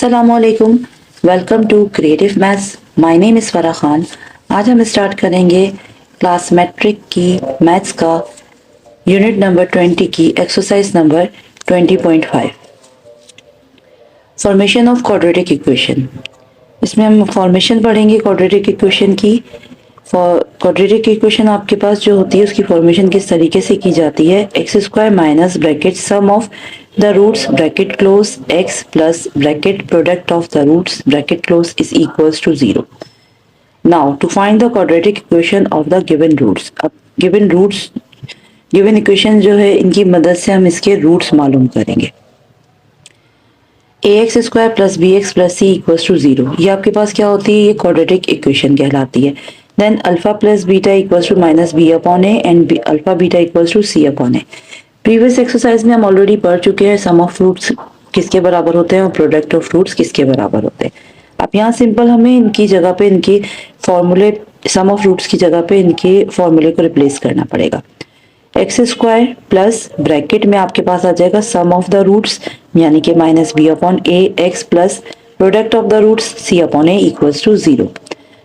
अस्सलामुअलैकुम। Welcome to creative maths. My name is Farah Khan. आज हम स्टार्ट करेंगे क्लास मैट्रिक की मैथ्स का यूनिट नंबर 20 की exercise number 20.5 formation of quadratic equation. इसमें हम फॉर्मेशन पढ़ेंगे क्वाड्रेटिक इक्वेशन की। क्वाड्रेटिक इक्वेशन आपके पास जो होती है उसकी फॉर्मेशन किस तरीके से की जाती है। X square minus bracket sum of the roots bracket close x plus bracket product of the roots bracket close is equals to 0। Now to find the quadratic equation of the given roots. अब given roots given equation जो है इनकी मदद से हम इसके roots मालूम करेंगे। A x square plus B x plus C equals to 0, ये आपके पास क्या होती है, ये क्वाड्रेटिक इक्वेशन कहलाती है। Then alpha plus beta equals to minus B upon A and alpha beta equals to C upon a. Previous exercise में हम ऑलरेडी पढ़ चुके हैं सम ऑफ रूट्स किसके बराबर होते हैं और प्रोडक्ट ऑफ रूट्स किसके बराबर होते हैं। अब यहाँ सिंपल हमें इनकी जगह पे इनकी फॉर्मूले सम ऑफ रूट्स की जगह पे इनके फॉर्मूले को रिप्लेस करना पड़ेगा। एक्स स्क्वायर प्लस ब्रैकेट में आपके पास आ जाएगा सम ऑफ द रूट्स यानी कि minus B upon a x plus product of the roots c upon a equals to 0।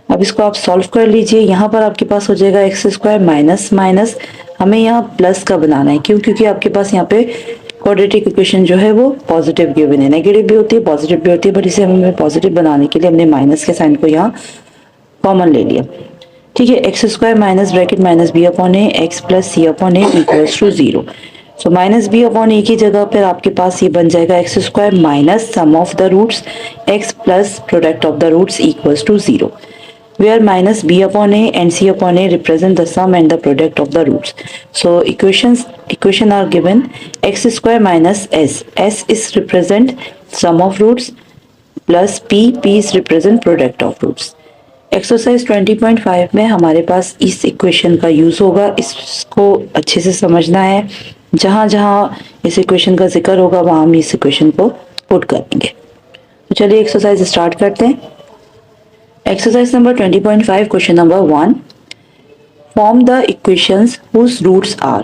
अब इसको आप सॉल्व कर लीजिए। यहाँ पर आपके पास हो जाएगा एक्स स्क्वायर माइनस माइनस, हमें यहाँ प्लस का बनाना है। क्यों? क्योंकि आपके पास यहाँ पे क्वाड्रेटिक इक्वेशन जो है वो पॉजिटिव गिवन है। नेगेटिव भी होती है पॉजिटिव भी होती है, बट इसे हमें पॉजिटिव बनाने के लिए हमने माइनस के साइन को यहाँ कॉमन ले लिया। ठीक है, x square minus bracket minus B upon a x plus c upon a equals to 0। So minus B upon a की जगह पर आपके पास ये बन जाएगा x square minus sum of the roots x plus product of the roots equals to 0, where minus b upon a and c upon a represent the sum and the product of the roots. So equation are given x square minus s is represent sum of roots plus p is represent product of roots. Exercise 20.5 में हमारे पास इस equation का use होगा, इसको अच्छे से समझना है। जहां जहां इस इक्वेशन का जिक्र होगा वहां हम इस इक्वेशन को पुट करेंगे। तो चलिए एक्सरसाइज स्टार्ट करते हैं। Exercise number 20.5 question number 1. Form the equations whose roots are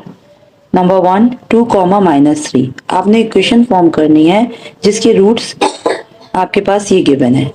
number 1 2 comma minus 3। आपने इक्वेशन फॉर्म करनी है जिसके रूट्स आपके पास ये गिवन है।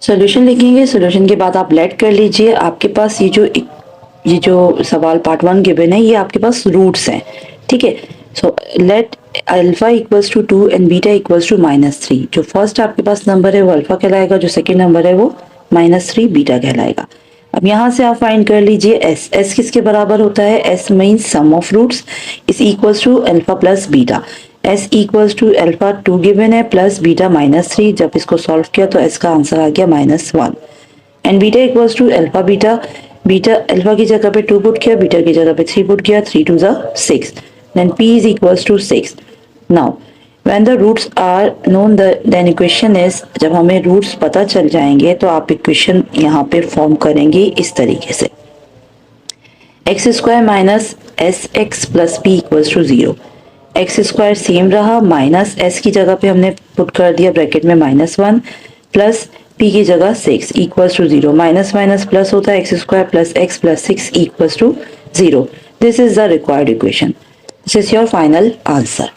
सॉल्यूशन लिखेंगे, सॉल्यूशन के बाद आप लेट कर लीजिए। आपके पास ये जो सवाल पार्ट 1 गिवन है ये आपके पास रूट्स हैं। ठीक है, so let alpha equals to 2 and beta equals to -3। जो फर्स्ट आपके पास नंबर है वो अल्फा कहलाएगा, जो सेकंड नंबर है वो -3 बीटा कहलाएगा। अब यहाँ से आप फाइंड कर लीजिए एस। एस किसके बराबर होता है? S means sum of roots is equals to alpha plus beta. S equals to alpha 2 given है प्लस बीटा -3। जब इसको सॉल्व किया तो एस का आंसर आ गया -1 and beta equals to alpha beta. Beta alpha की जगह पे 2 पुट किया, बीटा की जगह पे 3 पुट किया, 3 2 6, then p is equals to 6। now when the roots are known then equation is, जब हमें रूट्स पता चल जाएंगे तो आप इक्वेशन यहाँ पे फॉर्म करेंगे इस तरीके से। X square minus S x plus P equals to 0। X square same रहा, माइनस एस की जगह पे हमने पुट कर दिया ब्रैकेट में -1 प्लस पी की जगह 6 equals to 0। Minus minus plus होता है, x square plus x plus 6 equals to 0। This is the required equation. This is your final answer.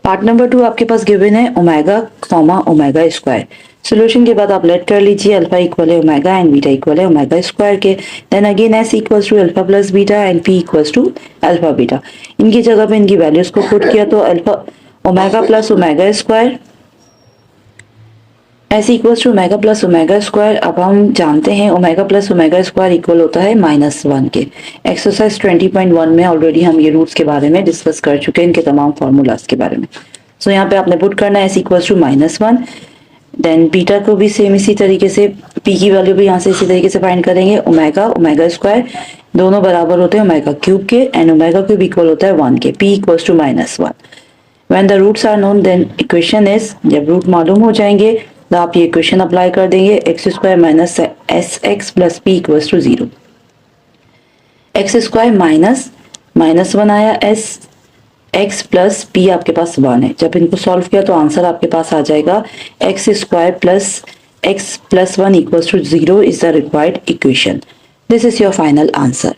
Part number 2 आपके पास गिवन है omega comma omega square. Solution के बाद आप लेट कर लीजिए अल्फा इक्वल है ओमेगा एंड बीटा इक्वल है ओमेगा स्क्वायर के। Then again S equals to alpha plus beta and P equals to alpha beta. इनकी जगह पे इनकी वैल्यूज को पुट किया तो alpha omega plus omega square S equals to omega plus omega square. अब हम जानते हैं omega plus omega square equal होता है -1 के। एक्सरसाइज 20.1 में ऑलरेडी हम ये रूट्स के बारे में डिस्कस कर चुके हैं, इनके तमाम फार्मूलाज के बारे में। सो यहाँ पे आपने पुट करना है S equals to -1। Then beta को भी सेम इसी तरीके से, पी की वैल्यू भी यहाँ से इसी तरीके से फाइंड करेंगे। ओमेगा ओमेगा स्क्वायर दोनों बराबर होते हैं ओमेगा क्यूब के एंड ओमेगा क्यूब इक्वल होता है 1 के। P equals to -1। When the roots are known then equation is, जब रूट मालूम हो जाएंगे तो आप ये इक्वेशन अप्लाई कर देंगे। X square minus S x plus P equals to 0। X square minus -1 आया, एस एक्स प्लस पी आपके पास 1 है। जब इनको सॉल्व किया तो आंसर आपके पास आ जाएगा x square plus x plus 1 equals to 0 is the required equation. This is your final answer.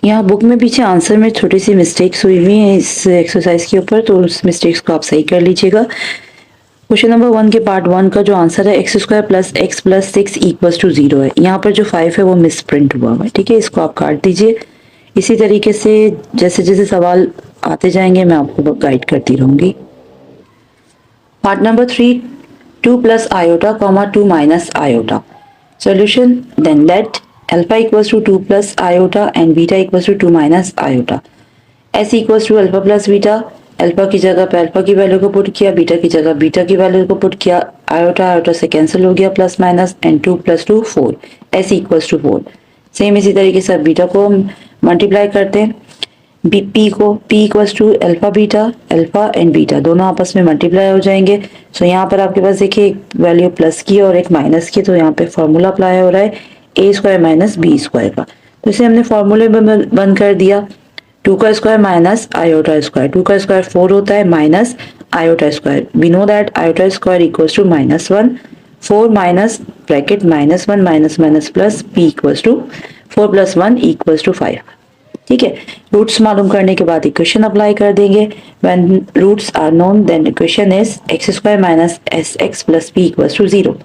यहाँ बुक में पीछे आंसर में छोटी सी मिस्टेक्स हुई हुई हैं इस एक्सरसाइज के ऊपर, तो उस मिस्टेक्स को आप सही कर लीजिएगा। क्वेश्चन नंबर 1 के पार्ट 1 का जो आंसर है x square plus x plus 6 equals to 0 है। यहाँ पर जो 5 है वो मिस प्रिंट हुआ है, ठीक है, इसको आप काट दीजिए। इसी तरीके से जैसे जैसे सवाल आते जाएंगे मैं आपको गाइड करती रहूंगी। Part number 3, 2 plus iota comma 2 minus iota. Solution, then let alpha equals to 2 plus iota and beta equals to 2 minus iota. S equals to alpha plus beta, alpha की जगह पे अल्फा की वैल्यू को put किया, beta की जगह beta की value को पुट किया, आयोटा आयोटा से कैंसिल हो गया, plus minus and 2 plus 2 4, S equals to 4। Same इसी तरीके से बीटा को मल्टीप्लाई करते हैं, पी को, P equals to alpha beta, alpha and beta दोनों आपस में मल्टीप्लाई हो जाएंगे। सो यहाँ पर आपके पास देखिए एक वैल्यू प्लस की और एक माइनस की, तो यहाँ पे फॉर्मूला अप्लाई हो रहा है ए स्क्वायर माइनस बी स्क्वायर का। तो इसे हमने फॉर्मूले में बंद कर दिया, 2 का स्क्वायर माइनस आयोटा स्क्वायर, 2 का स्क्वायर 4 होता है minus iota square. We know that iota square equals to -1, 4 minus bracket -1 minus minus plus P equals to 4 plus 1 equals to 5। ठीक है, रूट्स मालूम करने के बाद इक्वेशन अप्लाई कर देंगे। When roots are known then equation is x square minus S x plus P equals to 0।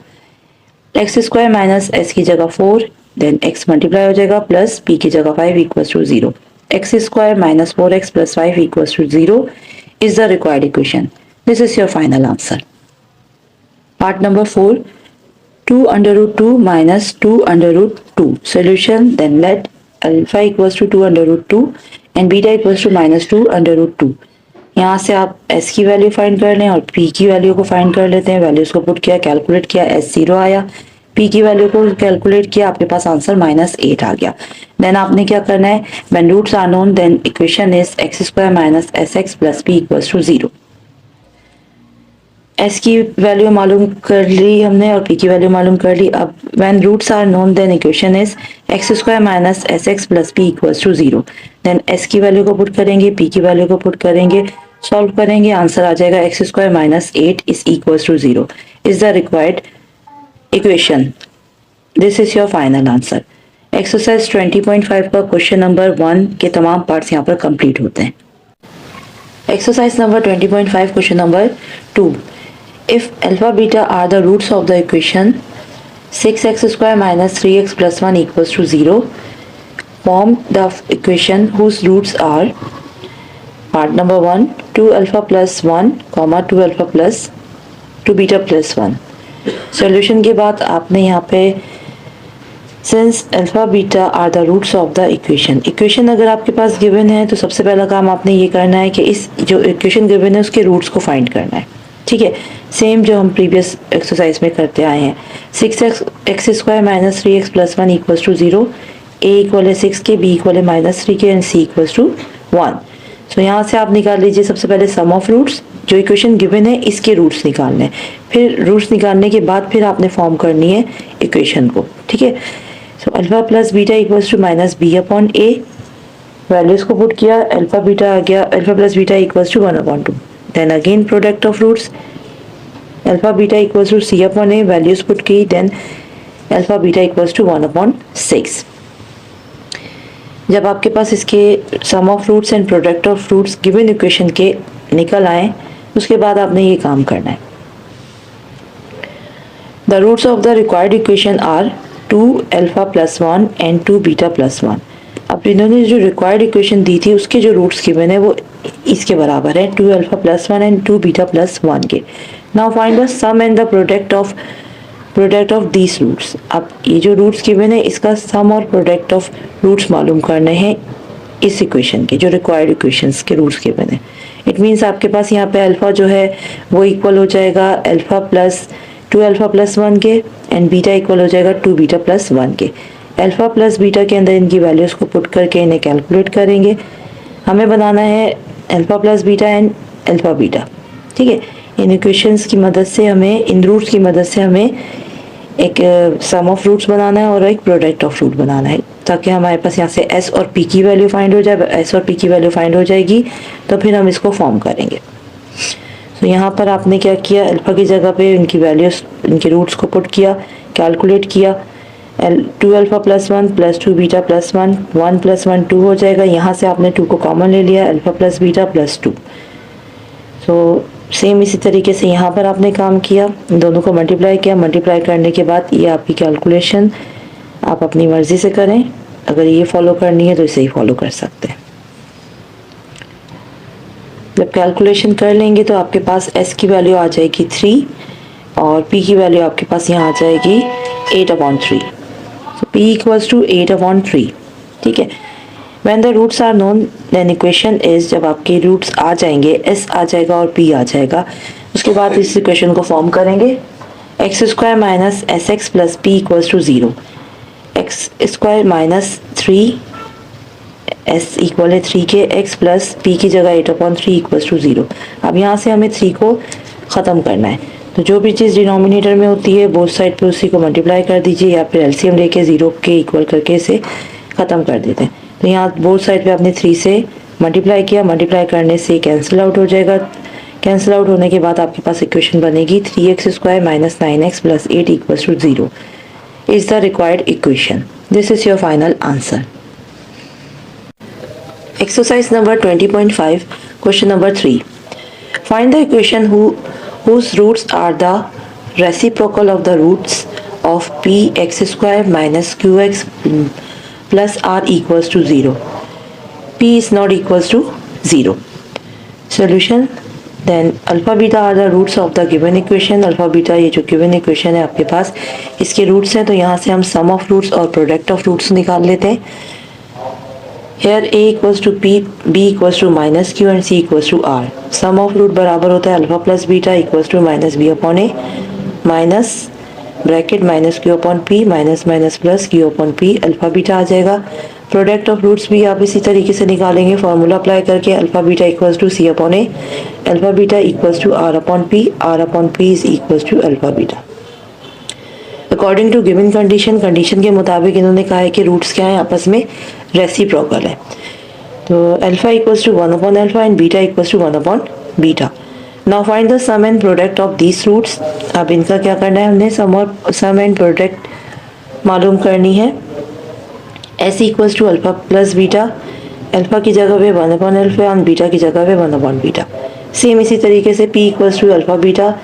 X square minus S की जगह 4, देन एक्स मल्टीप्लाई हो जाएगा प्लस पी की जगह 5 equals to 0। x square minus 4x plus 5 equals to 0 is the required equation. This is your final answer. Part number 4, 2 under root 2 minus 2 under root 2. Solution, then let alpha equals to 2 under root 2 and beta equals to minus 2 under root 2. यहाँ से आप s की value find कर लें और p की value को find कर लेते हैं। वैल्यूज को पुट किया, कैलकुलेट किया, s 0 आया, p की वैल्यू को कैलकुलेट किया, आपके पास आंसर -8 आ गया। देन आपने क्या करना है, when roots are known then equation is x square minus S x plus P equals to 0। s की वैल्यू मालूम कर ली हमने और p की वैल्यू मालूम कर ली। अब when roots are known then equation is x square minus S x plus P equals to 0। Then s की वैल्यू को पुट करेंगे, p की वैल्यू को पुट करेंगे, सॉल्व करेंगे, आंसर आ जाएगा x square minus 8 is equals to 0 is the required equation. This is your final answer. Exercise 20.5 का क्वेश्चन नंबर 1 के तमाम पार्ट्स यहाँ पर कंप्लीट होते हैं। Exercise number 20.5 question number 2, if alpha beta are the roots of the equation 6x square minus 3x plus 1 equals to 0, form the equation whose roots are. Part number 1, 2 alpha plus 1 comma 2 alpha plus 2 beta plus 1। Solution के बाद आपने यहाँ पे since alpha beta are the roots of the equation, equation अगर आपके पास गिवन है तो सबसे पहला काम आपने ये करना है कि इस जो इक्वेशन गिवन है उसके रूट्स को फाइंड करना है। ठीक है, सेम जो हम प्रीवियस एक्सरसाइज में करते आए हैं। 6x square minus 3x plus 1 equals to 0, a equal है 6 के, b इक्वल है -3 के and c equals to 1। So यहाँ से आप निकाल लीजिए सबसे पहले सम ऑफ रूट्स, जो इक्वेशन गिवन है इसके रूट्स निकालने हैं। फिर रूट्स निकालने के बाद फिर आपने फॉर्म करनी है इक्वेशन को। ठीक है, so alpha plus beta equals to minus B upon a, values को पुट किया, अल्फा बीटा आ गया, alpha plus beta equals to 1 upon 2। Then again product of roots, alpha beta equals to C upon a, values put की, then alpha beta equals to 1 upon 6। जब आपके पास इसके sum of roots and product of roots given equation के निकल आए, उसके बाद आपने ये काम करना है। The roots of the required equation are 2 alpha plus 1 and 2 beta plus 1। अब इन्होंने जो रिक्वायर्ड इक्वेशन दी थी उसके जो रूट्स गिवन है वो इसके बराबर है, 2 alpha plus 1 and 2 beta plus 1 के। Now find the sum and the product of these roots. अब ये जो रूट्स गिवन है इसका सम और प्रोडक्ट ऑफ रूट्स मालूम करने हैं इस इक्वेशन के, जो रिक्वायर्ड इक्वेशंस के रूट्स गिवन है। इट मीन्स आपके पास यहाँ पे अल्फा जो है वो इक्वल हो जाएगा अल्फा प्लस 2 अल्फा प्लस 1 के एंड बीटा इक्वल हो जाएगा 2 बीटा प्लस 1 के। अल्फा प्लस बीटा के अंदर इनकी वैल्यूज को पुट करके इन्हें कैलकुलेट करेंगे। हमें बनाना है alpha plus beta and alpha beta. ठीक है, इन इक्वेशंस की मदद से हमें, इन रूट्स की मदद से हमें एक सम ऑफ रूट्स बनाना है और एक प्रोडक्ट ऑफ रूट बनाना है, ताकि हमारे पास यहाँ से s और p की वैल्यू फाइंड हो जाए। s और p की वैल्यू फाइंड हो जाएगी तो फिर हम इसको फॉर्म करेंगे। तो यहाँ पर आपने क्या किया, अल्फा की जगह पे इनकी वैल्यूज, इनके रूट्स को पुट किया, कैलकुलेट किया। 2 alpha plus 1 plus 2 beta plus 1, 1 plus 1 2 हो जाएगा। यहाँ से आपने 2 को कॉमन ले लिया, alpha plus beta plus 2। So same इसी तरीके से यहाँ पर आपने काम किया, दोनों को मल्टीप्लाई किया, मल्टीप्लाई करने के बाद ये आपकी कैलकुलेशन आप अपनी मर्ज़ी से करें। अगर ये फॉलो करनी है तो इसे ही फॉलो कर सकते हैं। जब कैलकुलेशन कर लेंगे तो आपके पास s की वैल्यू आ जाएगी 3 और p की वैल्यू आपके पास यहाँ आ जाएगी 8/3। so p equals to 8/3। ठीक है। When the roots are known then equation is, जब आपके रूट्स आ जाएंगे, s आ जाएगा और p आ जाएगा, उसके बाद इस इक्वेशन को फॉर्म करेंगे x² minus S x plus P equals to 0। x² minus 3 s equal है 3 के, x प्लस p की जगह 8/3 इक्वल्स टू 0। अब यहाँ से हमें 3 को ख़त्म करना है, तो जो भी चीज़ डिनोमिनेटर में होती है बोथ साइड पे उसी को मल्टीप्लाई कर दीजिए, या फिर एलसीएम लेके 0 के इक्वल करके इसे ख़त्म कर देते हैं। तो यहाँ बोथ साइड पे आपने 3 से मल्टीप्लाई किया, मल्टीप्लाई करने से कैंसिल आउट हो जाएगा। कैंसिल आउट होने के बाद आपके पास इक्वेशन बनेगी 3x² minus 9x plus 8 equals to 0 is the required equation. This is your final answer. Exercise number 20.5, question number 3. Find the equation whose roots are the reciprocal of the roots of px² minus qx plus r equals to 0. p is not equals to 0. Solution. Then alpha beta are the roots of the given equation. Alpha beta ये जो given equation है आपके पास, इसके roots हैं, तो यहाँ से हम sum of roots और product of roots निकाल लेते हैं। Here a equals to p, b equals to minus q and c equals to r. Sum of root बराबर होता है alpha plus beta equals to minus B upon a minus bracket minus Q upon p minus minus plus q upon p. Alpha beta आ जाएगा। Product of roots भी आप इसी तरीके से निकालेंगे, फार्मूला अप्लाई करके alpha beta equals to C upon A, alpha beta equals to R upon P, R upon P is equals to alpha beta. According to given condition, condition के मुताबिक इन्होंने कहा है कि रूट्स क्या है, आपस में रेसिप्रोकल है। तो अल्फा इक्वल्स टू 1/अल्फा एंड बीटा इक्वल्स टू 1/बीटा। Now find the sum and product of these roots. अब इनका क्या करना है, हमने सम एंड प्रोडक्ट मालूम करनी है। s equals to alpha plus beta, alpha की जगह पे 1/अल्फा और बीटा की जगह पे 1/बीटा। सेम इसी तरीके से p equals to alpha beta,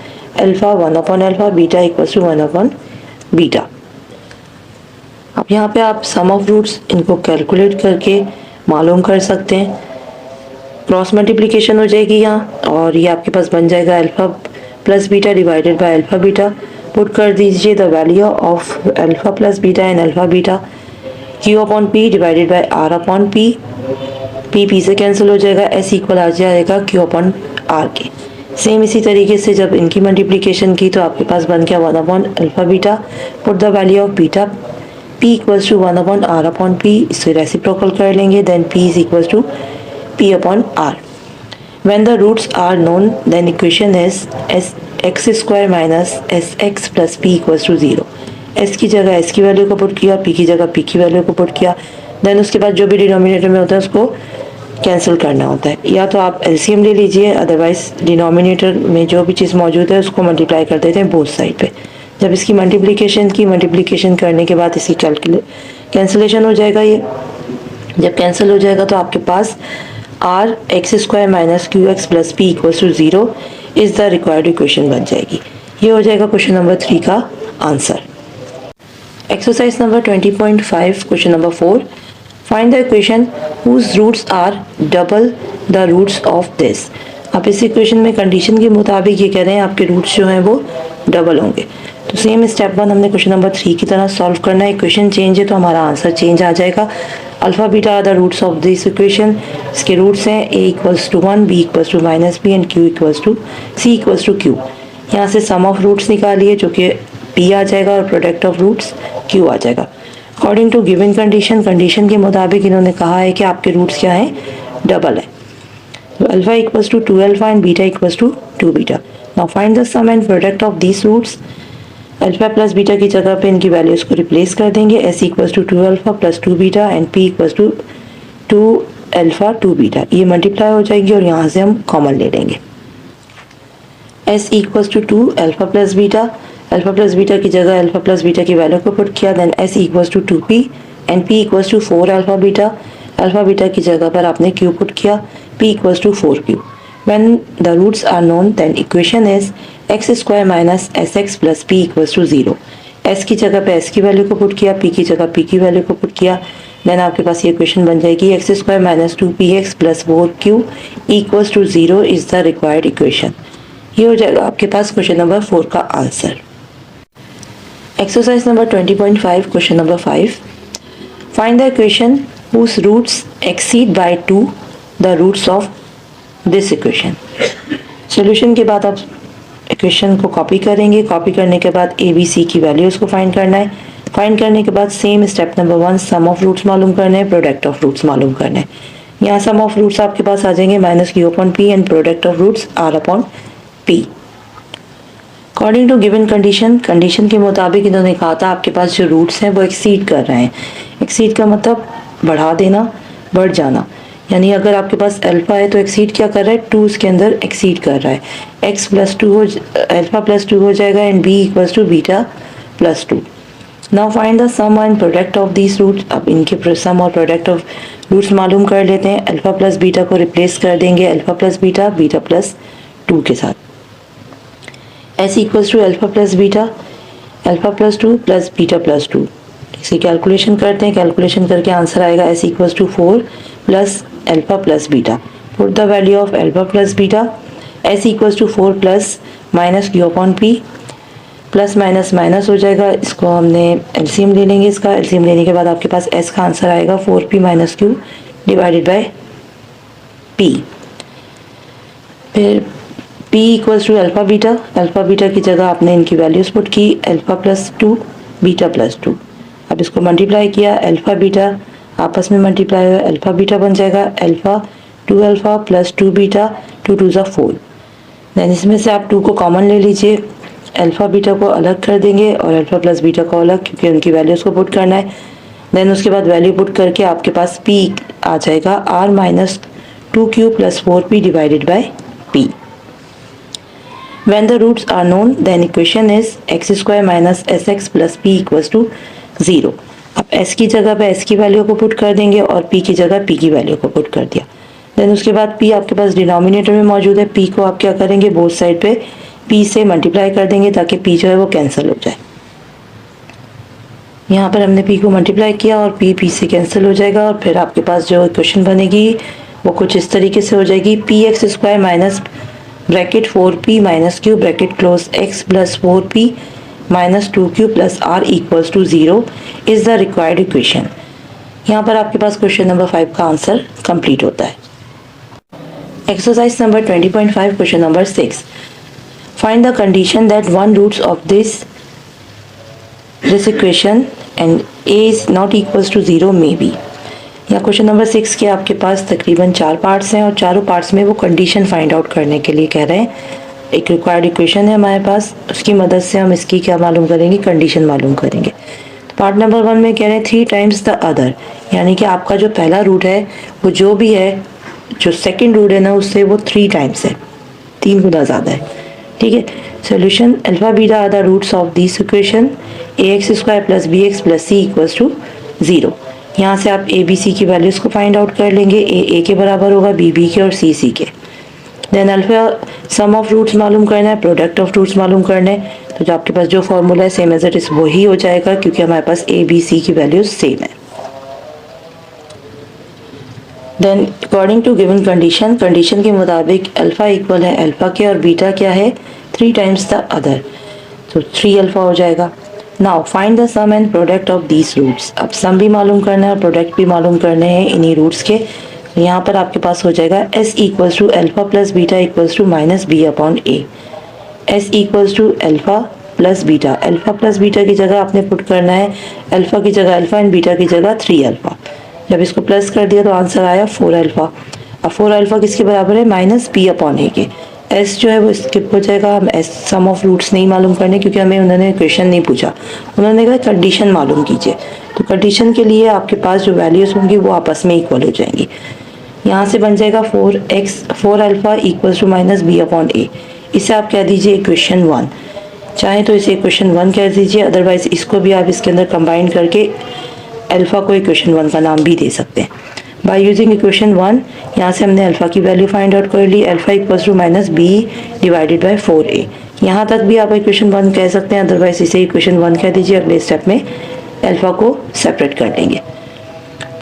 alpha 1/अल्फा, बीटा इक्वल्स टू 1/बीटा। अब यहाँ पे आप सम ऑफ रूट्स इनको कैलकुलेट करके मालूम कर सकते हैं। क्रॉस मल्टीप्लिकेशन हो जाएगी यहाँ, और ये आपके पास बन जाएगा alpha plus beta divided by alpha beta. Put कर दीजिए the value of alpha plus beta and alpha beta, Q upon P divided by R upon P, P से कैंसिल हो जाएगा, एस इक्वल आ जाएगा क्यू अपॉन आर के। Same इसी तरीके से जब इनकी मल्टीप्लिकेशन की तो आपके पास बन गया 1/अल्फा beta. Put the value of beta, p equals to 1/r upon p, इसे रेसिप्रोकल कर लेंगे, then p is equals to p upon r। When the roots are known then equation is x² minus S x plus P equals to 0। s की जगह s की value को put किया, p की जगह p की वैल्यू को put किया, देन उसके बाद जो भी डिनोमिनेटर में होता है उसको कैंसिल करना होता है। या तो आप एलसीएम ले लीजिए, अदरवाइज डिनोमिनेटर में जो भी चीज़ मौजूद है उसको मल्टीप्लाई कर देते हैं बोथ साइड पे। जब इसकी मल्टीप्लिकेशन करने के बाद इसकी कैंसिलेशन हो जाएगा। ये जब कैंसिल हो जाएगा तो आपके पास r x² minus q x plus P equals to 0 is the required equation बन जाएगी। ये हो जाएगा क्वेश्चन नंबर 3 का answer. Exercise number 20.5, question number 4, find the equation whose roots are double the roots of this. आप इस equation में condition के मुताबिक ये कह रहे हैं आपके रूट्स जो हैं वो डबल होंगे। तो सेम स्टेप 1 हमने क्वेश्चन नंबर 3 की तरह सॉल्व करना है। इक्वेशन चेंज है तो हमारा आंसर चेंज आ जाएगा। Alpha beta are the roots of this equation. इसके रूट्स हैं a equals to 1, b equals to minus b and q equals to c equals to q। यहाँ से सम ऑफ रूट्स निकालिए जो कि p आ जाएगा और प्रोडक्ट ऑफ रूट्स q आ जाएगा। अकॉर्डिंग टू गिवन कंडीशन के मुताबिक इन्होंने कहा है कि आपके रूट्स क्या हैं, डबल है। तो alpha equals to 2 and beta equals to 2 beta. Now find the sum and product of these roots. Alpha plus beta की जगह पे इनकी वैल्यूज़ को रिप्लेस कर देंगे। s equals to 2 plus 2 beta and p equals to 2 2 beta. ये multiply हो जाएगी और यहाँ से हम कॉमन ले लेंगे। s equals to 2 plus beta, alpha plus beta की जगह अल्फा प्लस बीटा की वैल्यू को पुट किया, then s equals to 2p and p equals to 4 alpha beta की जगह पर आपने q पुट किया, p equals to 4q। When the roots are known then equation is x square minus S x plus P equals to 0। S की जगह पे S की value को पुट किया, पी की जगह पी की वैल्यू को पुट किया, देन आपके पास ये इक्वेशन बन जाएगी X square minus 2px plus 4q equals to 0 is the required equation. ये हो जाएगा आपके पास क्वेश्चन नंबर 4 का answer. Exercise number 20.5 question number 5, find the equation whose roots exceed by 2 the roots of this equation। Solution के बाद आप equation को कॉपी करेंगे, कॉपी करने के बाद ए बी सी की वैल्यूज को फाइंड करना है। फाइंड करने के बाद same step number 1 sum of roots मालूम करने हैं, प्रोडक्ट ऑफ रूट्स मालूम करने हैं। यहाँ सम ऑफ रूट्स आपके पास आ जाएंगे minus Q upon P and product of roots R upon P. According to given condition, condition के मुताबिक इन्होंने कहा था आपके पास जो रूट्स हैं वो एक्सीड कर रहे हैं। एक्सीड का मतलब बढ़ा देना, बढ़ जाना, यानी अगर आपके पास अल्फा है तो एक्सीड क्या कर रहा है, 2 उसके अंदर एक्सीड कर रहा है। x प्लस 2 हो अल्फा प्लस 2 हो जाएगा and b equals to beta plus 2। Now find the sum and product of these roots. अब इनके सम और प्रोडक्ट ऑफ रूट्स मालूम कर लेते हैं। अल्फा प्लस बीटा को रिप्लेस कर देंगे alpha plus beta, beta plus 2 के साथ। s equals to alpha plus beta, alpha plus 2 plus beta plus 2। इसे कैलकुलेशन करते हैं, कैलकुलेशन करके आंसर आएगा s equals to 4 plus alpha plus beta. Put the value of alpha plus beta, s equals to 4 plus minus Q upon P, plus minus minus हो जाएगा, इसको हमने LCM ले लेंगे। इसका एलसीएम लेने के बाद आपके पास s का आंसर आएगा 4p minus Q divided by p। फिर p equals to alpha beta, alpha beta की जगह आपने इनकी वैल्यूज पुट की, अल्फा प्लस 2 बीटा प्लस 2। अब इसको मल्टीप्लाई किया, अल्फा बीटा आपस में मल्टीप्लाई हुआ, अल्फा बीटा बन जाएगा अल्फा 2 अल्फा प्लस 2 बीटा, 2 2 ज़ा 4। देन इसमें से आप 2 को कॉमन ले लीजिए, अल्फा बीटा को अलग कर देंगे और अल्फा प्लस बीटा को अलग, क्योंकि उनकी वैल्यूज़ को पुट करना है। देन उसके बाद वैल्यू पुट करके आपके पास p आ जाएगा r minus 2q plus 4p divided by p। When the roots are known, then equation is x square minus sx plus p equals to 0। अब s की जगह पे s की वैल्यू को पुट कर देंगे और p की जगह p की वैल्यू को पुट कर दिया। देन उसके बाद p आपके पास डिनोमिनेटर में मौजूद है, p को आप क्या करेंगे, बोथ साइड पे p से मल्टीप्लाई कर देंगे ताकि p जो है वो कैंसिल हो जाए। यहाँ पर हमने p को मल्टीप्लाई किया और p से कैंसिल हो जाएगा और फिर आपके पास जो इक्वेशन बनेगी वो कुछ इस तरीके से हो जाएगी, P X square minus bracket 4p minus Q bracket close x plus 4p minus 2q plus r equals to 0 is the required equation. यहाँ पर आपके पास क्वेश्चन नंबर 5 का आंसर कंप्लीट होता है। Exercise number 20.5 question number 6, find the condition that one roots of this equation and a is not equals to 0 may be. या question number 6 के आपके पास तकरीबन 4 पार्ट्स हैं और चारों पार्ट्स में वो कंडीशन फाइंड आउट करने के लिए कह रहे हैं। एक रिक्वायर्ड इक्वेशन है हमारे पास, उसकी मदद से हम इसकी क्या मालूम करेंगे, कंडीशन मालूम करेंगे। तो पार्ट नंबर 1 में कह रहे हैं 3 टाइम्स द अदर, यानी कि आपका जो पहला रूट है वो जो भी है, जो सेकेंड रूट है ना उससे वो 3 टाइम्स है, 3 गुना ज़्यादा है। ठीक है, solution alpha beta are the roots of this equation A x square plus B x plus C equals to 0। यहाँ से आप ए बी सी की वैल्यूज़ को फाइंड आउट कर लेंगे, ए के बराबर होगा, बी बी के और सी के। Then alpha sum of roots मालूम करना है, प्रोडक्ट ऑफ रूट्स मालूम करना है। तो जो आपके पास जो फॉर्मूला है सेम एज इट इज वही हो जाएगा, क्योंकि हमारे पास ए बी सी की वैल्यूज सेम है। Then according to given condition, condition के मुताबिक अल्फा इक्वल है अल्फा के और बीटा क्या है 3 टाइम्स द अदर, तो 3 अल्फा हो जाएगा। Now find the sum and product of these roots. अब सम भी मालूम करना है और प्रोडक्ट भी मालूम करने हैं इन्हीं रूट्स के। यहाँ पर आपके पास हो जाएगा s equals to alpha plus beta equals to minus B upon A. s equals to alpha plus beta, alpha plus beta की जगह आपने पुट करना है अल्फा की जगह अल्फा एंड बीटा की जगह 3 अल्फा। जब इसको प्लस कर दिया तो आंसर आया 4 अल्फा। अब 4 अल्फा किसके बराबर है, माइनस बी अपॉन ए के। s जो है वो स्किप हो जाएगा, हम s सम ऑफ रूट्स नहीं मालूम करने, क्योंकि हमें उन्होंने क्वेश्चन नहीं पूछा, उन्होंने कहा कंडीशन मालूम कीजिए। तो कंडीशन के लिए आपके पास जो वैल्यूज होंगी वो आपस में इक्वल हो जाएंगी। यहाँ से बन जाएगा 4 alpha equals to minus B upon ए। इसे आप कह दीजिए इक्वेशन 1, चाहे तो इसे इक्वेशन 1 कह दीजिए, अदरवाइज इसको भी आप इसके अंदर कंबाइन करके अल्फा को इक्वेशन 1 का नाम भी दे सकते हैं। बाय यूजिंग इक्वेशन 1 यहाँ से हमने अल्फ़ा की वैल्यू फाइंड आउट कर ली, alpha equals to minus b divided by 4a। यहाँ तक भी आप इक्वेशन 1 कह सकते हैं, अदरवाइज इसे इक्वेशन 1 कह दीजिए। अगले स्टेप में अल्फ़ा को सेपरेट कर देंगे।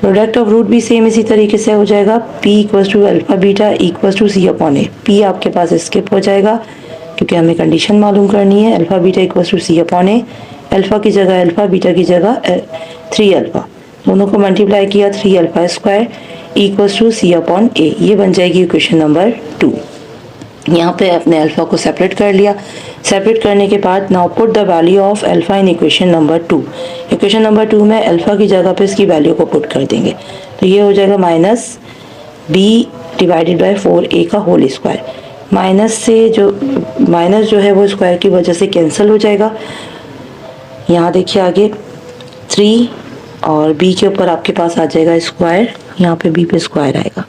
प्रोडक्ट ऑफ रूट भी सेम इसी तरीके से हो जाएगा, p equals to alpha beta equals to c upon A. p आपके पास स्किप हो जाएगा क्योंकि हमें कंडीशन मालूम करनी है। Alpha beta equals to c upon A, alpha की जगह अल्फ़ा, बीटा की जगह 3 अल्फ़ा, दोनों को मल्टीप्लाई किया 3 alpha square equals to c upon a. ये बन जाएगी इक्वेशन नंबर 2। यहाँ पे अपने अल्फ़ा को सेपरेट कर लिया। सेपरेट करने के बाद now put the value of alpha in equation number 2। Equation number 2 में अल्फ़ा की जगह पे इसकी वैल्यू को पुट कर देंगे, तो ये हो जाएगा minus b divided by 4a का होल स्क्वायर। माइनस से माइनस जो है वो स्क्वायर की वजह से कैंसिल हो जाएगा। यहाँ देखिए आगे 3 और b के ऊपर आपके पास आ जाएगा स्क्वायर, यहाँ पे b पे स्क्वायर आएगा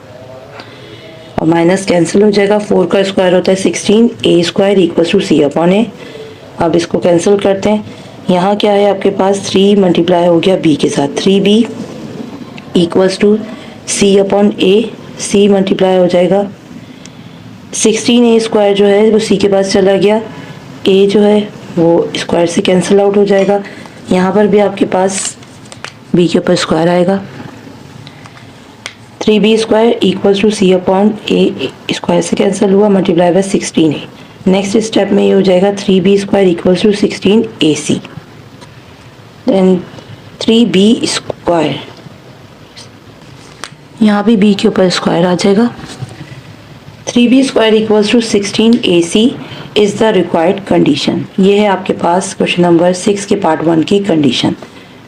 और माइनस कैंसिल हो जाएगा। 4 का स्क्वायर होता है 16, a square equal to c upon ए। अब इसको कैंसिल करते हैं। यहाँ क्या है आपके पास 3 मल्टीप्लाई हो गया b के साथ, 3b equals to c upon A. c multiply हो जाएगा 16a स्क्वायर जो है वो c के पास चला गया, a जो है वो स्क्वायर से कैंसिल आउट हो जाएगा। यहाँ पर भी आपके पास b के ऊपर स्क्वायर आएगा, 3b square equals to c upon A, square से कैंसिल हुआ, multiply by 16a। Next step में ये हो जाएगा 3b square equals to 16ac, then 3b square, यहाँ भी b के ऊपर स्क्वायर आ जाएगा। 3b square equals to 16ac is the required condition. ये है आपके पास क्वेश्चन नंबर 6 के पार्ट 1 की condition.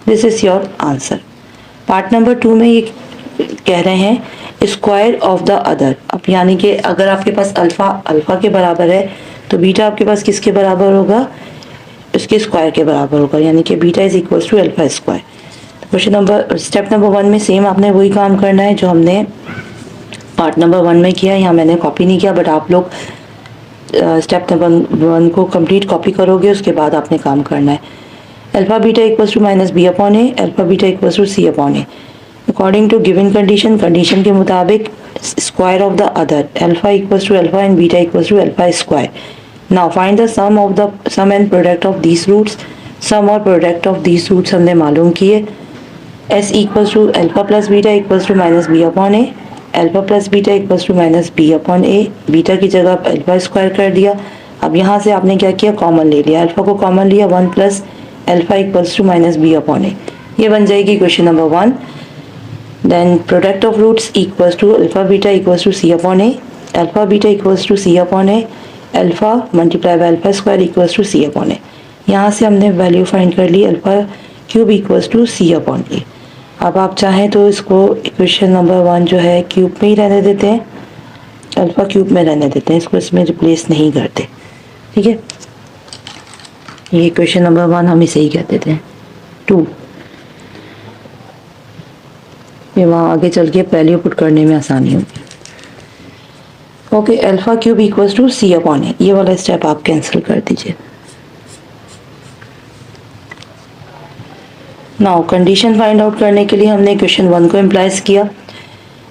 This is your answer. Part number 2 में ये कह रहे हैं स्क्वायर ऑफ द अदर। अब यानी कि अगर आपके पास अल्फ़ा के बराबर है तो बीटा आपके पास किसके बराबर होगा, उसके स्क्वायर के बराबर होगा, यानी कि beta is equals to alpha square. तो क्वेश्चन नंबर स्टेप नंबर 1 में सेम आपने वही काम करना है जो हमने पार्ट नंबर 1 में किया। यहाँ मैंने कॉपी नहीं किया, बट आप लोग स्टेप नंबर 1 को कंप्लीट कॉपी करोगे, उसके बाद आपने काम करना है। Alpha beta equals to minus B upon A, alpha beta equals to C upon A. According to given condition के मुताबिक square of the other, alpha equals to alpha and beta equals to alpha square. Now find the sum and product of these roots. Sum और product of these roots हमने मालूम किए। S equals to alpha plus beta equals to minus B upon A, alpha plus beta equals to minus B upon A. Beta की जगह alpha square कर दिया। अब यहाँ से आपने क्या किया, कॉमन ले लिया, अल्फ़ा को कॉमन लिया, 1 plus alpha equals to minus B upon a. ये बन जाएगी question number 1। Then product of roots equals to alpha beta equals to C upon A, alpha beta equals to C upon A, alpha multiply by alpha square equals to C upon a. यहाँ से हमने value find कर ली, alpha cube equals to C upon ए। अब आप चाहें तो इसको इक्वेशन नंबर 1 जो है क्यूब में ही रहने देते हैं, अल्फ़ा क्यूब में रहने देते हैं, इसको इसमें रिप्लेस नहीं करते। ठीक है, ये इक्वेशन नंबर 1 हम इसे ही कह देते हैं 2। ये वहाँ आगे चल के वैल्यू पुट करने में आसानी होगी। Okay, alpha cube equals to C upon a, ये वाला स्टेप आप कैंसिल कर दीजिए। नाउ कंडीशन फाइंड आउट करने के लिए हमने इक्वेशन 1 को इम्प्लाइज किया,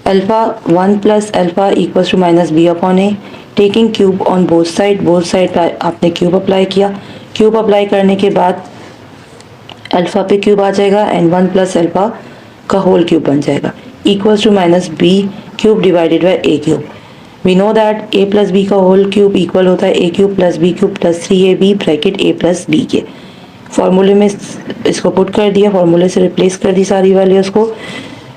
alpha 1 plus alpha equals to minus B upon a. Taking cube on both side पर आपने क्यूब अप्लाई किया। क्यूब अप्लाई करने के बाद अल्फ़ा पे क्यूब आ जाएगा एंड 1 प्लस अल्फ़ा का होल क्यूब बन जाएगा equals to minus b cube divided by a cube. We know that a plus b का होल क्यूब इक्वल होता है a cube plus b cube plus 3ab bracket A plus B के। फॉर्मूले में इसको put कर दिया, फॉर्मूले से रिप्लेस कर दी सारी वैल्यूज़ को।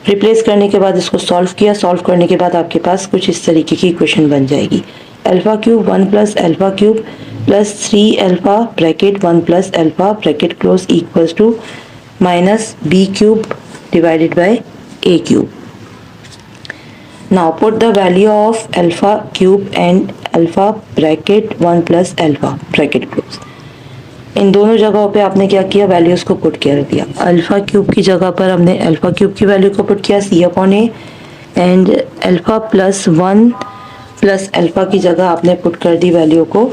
रिप्लेस करने के बाद इसको सॉल्व किया, सॉल्व करने के बाद आपके पास कुछ इस तरीके की इक्वेशन बन जाएगी, alpha cube 1 plus alpha cube plus 3 alpha bracket 1 plus alpha bracket close equals to minus b cube divided by a cube. Now put the value of alpha cube and alpha bracket 1 plus alpha bracket close. इन दोनों जगहों पे आपने क्या किया, values को put कर दिया। अल्फ़ा क्यूब की जगह पर हमने अल्फ़ा क्यूब की वैल्यू को पुट किया c upon A, and alpha plus 1 plus alpha की जगह आपने पुट कर दी वैल्यू को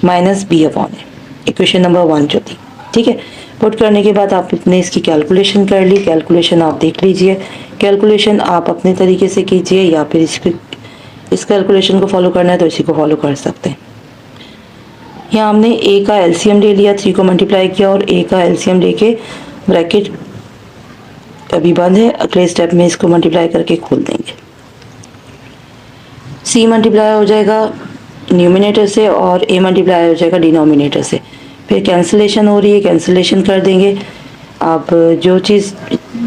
minus B upon a, equation number 1 जो थी। ठीक है, पुट करने के बाद आपने इसकी कैलकुलेशन कर ली। कैलकुलेशन आप देख लीजिए, कैलकुलेशन आप अपने तरीके से कीजिए या फिर इस कैलकुलेशन को फॉलो करना है तो इसी को फॉलो कर सकते हैं। यहाँ हमने a का एलसीएम ले लिया, 3 को मल्टीप्लाई किया और a का एलसीएम लेके ब्रैकेट अभी बंद है, अगले स्टेप में इसको मल्टीप्लाई करके खोल देंगे। c मल्टीप्लाई हो जाएगा न्यूमिनेटर से और a मल्टीप्लाई हो जाएगा डिनोमिनेटर से। फिर कैंसिलेशन हो रही है, कैंसिलेशन कर देंगे। आप जो चीज़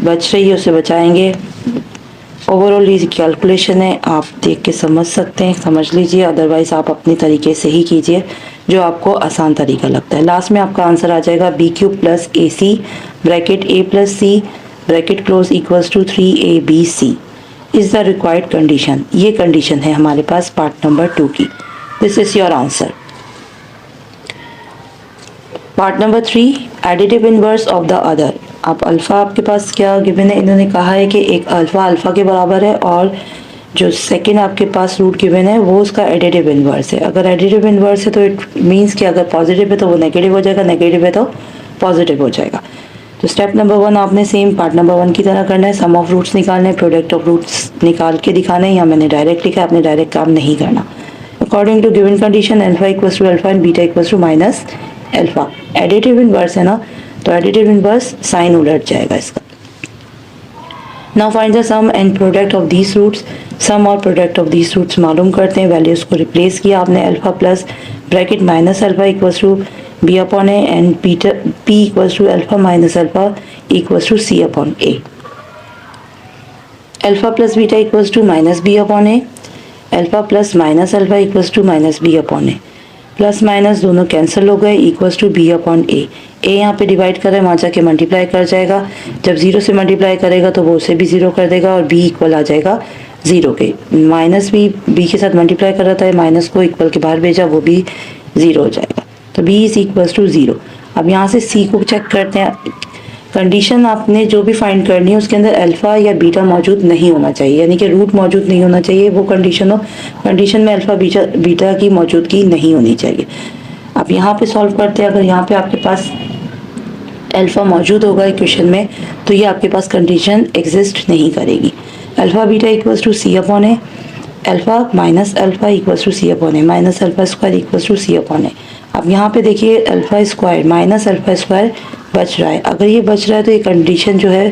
बच रही है उसे बचाएंगे। ओवरऑल ये कैलकुलेशन है, आप देख के समझ सकते हैं, समझ लीजिए, अदरवाइज आप अपने तरीके से ही कीजिए जो आपको आसान तरीका लगता है। लास्ट में आपका आंसर आ जाएगा b³ plus AC bracket a plus c bracket close equals to 3abc is the required condition. ये कंडीशन है हमारे पास पार्ट नंबर 2 की। This is your answer. Part number 3 additive inverse of the other. आप alpha आपके पास क्या given है, इन्होंने कहा है कि एक अल्फ़ा अल्फ़ा के बराबर है और जो सेकंड आपके पास रूट गिवन है वो उसका एडिटिव इनवर्स है। अगर एडिटिव इनवर्स है तो इट मीन्स कि अगर पॉजिटिव है तो वो नेगेटिव हो जाएगा, नेगेटिव है तो पॉजिटिव हो जाएगा। तो स्टेप नंबर 1 आपने सेम पार्ट नंबर 1 की तरह करना है। सम ऑफ रूट्स निकालने, प्रोडक्ट ऑफ रूट्स निकाल के दिखाना है। यहाँ मैंने डायरेक्ट लिखा है, आपने डायरेक्ट काम नहीं करना। According to given condition alpha equals to alpha and beta equals to minus alpha. Additive inverse है ना, तो एडिटिव इनवर्स साइन उलट जाएगा इसका। Now find the sum and product of these roots. Sum और प्रोडक्ट ऑफ दीज रूट्स मालूम करते हैं। वैल्यूज को रिप्लेस किया आपने, alpha plus bracket minus alpha equals to B upon A and P equals to alpha minus alpha equals to C upon A. Alpha plus beta equals to minus B upon A, alpha plus minus alpha equals to minus B upon A. Plus minus दोनों cancel हो गए, equals to B upon A. A यहाँ पे divide कर रहे हैं, वहाँ जाके मल्टीप्लाई कर जाएगा। जब 0 से मल्टीप्लाई करेगा तो वो उसे भी 0 कर देगा और बी इक्वल आ जाएगा 0 के। माइनस बी के साथ मल्टीप्लाई कर रहा था, माइनस को इक्वल के बाहर भेजा, वो भी 0 हो जाएगा। तो बी इज इक्वल्स टू 0। अब यहाँ से सी को चेक करते हैं। कंडीशन आपने जो भी फाइंड करनी है उसके अंदर अल्फा या बीटा मौजूद नहीं होना चाहिए, यानी कि रूट मौजूद नहीं होना चाहिए। वो कंडीशन हो, कंडीशन में अल्फा बीटा की मौजूदगी नहीं होनी चाहिए। अब यहाँ पे सॉल्व करते हैं। अगर यहाँ पे आपके पास अल्फा मौजूद होगा इक्वेशन में तो ये आपके पास कंडीशन एग्जिस्ट नहीं करेगी। Alpha beta equals to C upon A, alpha minus alpha equals to C upon a, minus alpha square equals to C upon ए। अब यहाँ पे देखिए alpha square minus alpha square बच रहा है। अगर ये बच रहा है तो ये कंडीशन जो है,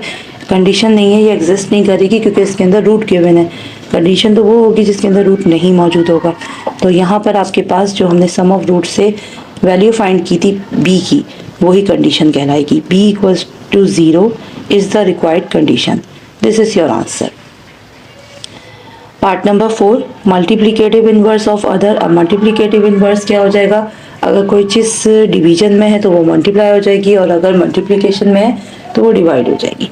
कंडीशन नहीं है, ये एग्जिस्ट नहीं करेगी क्योंकि इसके अंदर रूट गिवन है। कंडीशन तो वो होगी जिसके अंदर रूट नहीं मौजूद होगा। तो यहाँ पर आपके पास जो हमने सम ऑफ रूट से वैल्यू फाइंड की थी बी की, वही कंडीशन कहलाएगी। B equals to 0 is the required condition. This is your answer. Part number 4 multiplicative inverse of other. अब मल्टीप्लिकेटिव इनवर्स क्या हो जाएगा, अगर कोई चीज़ डिवीजन में है तो वो मल्टीप्लाई हो जाएगी और अगर मल्टीप्लिकेशन में है तो वो डिवाइड हो जाएगी।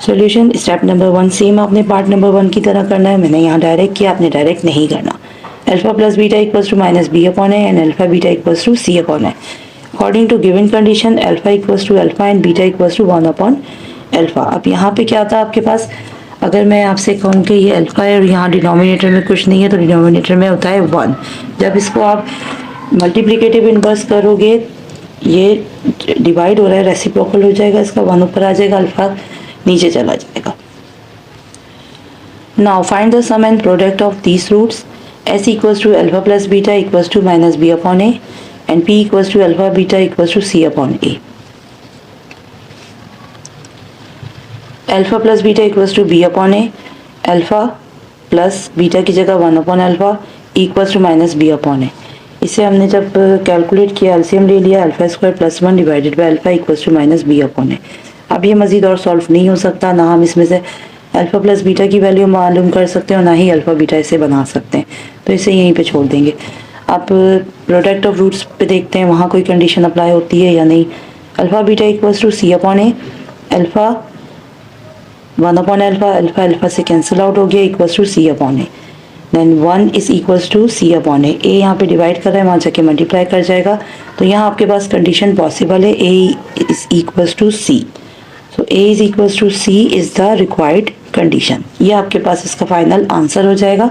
सॉल्यूशन स्टेप नंबर 1 सेम आपने पार्ट नंबर 1 की तरह करना है। मैंने यहाँ डायरेक्ट किया, आपने डायरेक्ट नहीं करना। Alpha plus beta equals to minus B upon A and alpha beta equals to C upon A. According to given condition alpha equals to alpha and beta equals to 1 upon alpha. अब यहाँ पे क्या था आपके पास, अगर मैं आपसे कहूँ कि ये अल्फा है और यहाँ डिनोमिनेटर में कुछ नहीं है तो डिनोमिनेटर में होता है 1। जब इसको आप मल्टीप्लिकेटिव इनवर्स करोगे, ये डिवाइड हो रहा है, रेसिप्रोकल हो जाएगा, इसका 1 ऊपर आ जाएगा, अल्फा नीचे चला जाएगा। Now find the sum and product of these roots. S equals to alpha plus beta equals to minus B upon A and P equals to alpha beta equals to C upon A. Alpha plus beta equals to B upon A, alpha plus beta की जगह 1 upon alpha equals to minus B upon ए। इसे हमने जब calculate किया, LCM ले लिया, alpha square plus 1 divided by alpha equals to minus B upon ए। अब ये मज़ीद और सॉल्व नहीं हो सकता, ना हम इसमें से अल्फा प्लस बीटा की वैल्यू मालूम कर सकते हैं और ना ही अल्फा बीटा इसे बना सकते हैं, तो इसे यहीं पे छोड़ देंगे। अब प्रोडक्ट ऑफ रूट्स पे देखते हैं वहाँ कोई कंडीशन अप्लाई होती है या नहीं। Alpha beta equals to C upon A, alpha 1 upon alpha, alpha alpha से कैंसिल आउट हो गया, equals to C upon A. Then 1 is equals to C upon A. A यहाँ पे डिवाइड कर रहा है, वहाँ जाके मल्टीप्लाई कर जाएगा, तो यहाँ आपके पास कंडीशन पॉसिबल है, A is equals to C. So A is equals to C is the required condition. ये आपके पास इसका फाइनल आंसर हो जाएगा।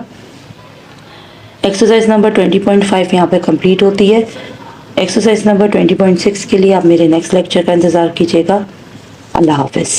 एक्सरसाइज नंबर 20.5 यहाँ पे कंप्लीट होती है। एक्सरसाइज नंबर 20.6 के लिए आप मेरे नेक्स्ट लेक्चर का इंतज़ार कीजिएगा। अल्लाह हाफिज़।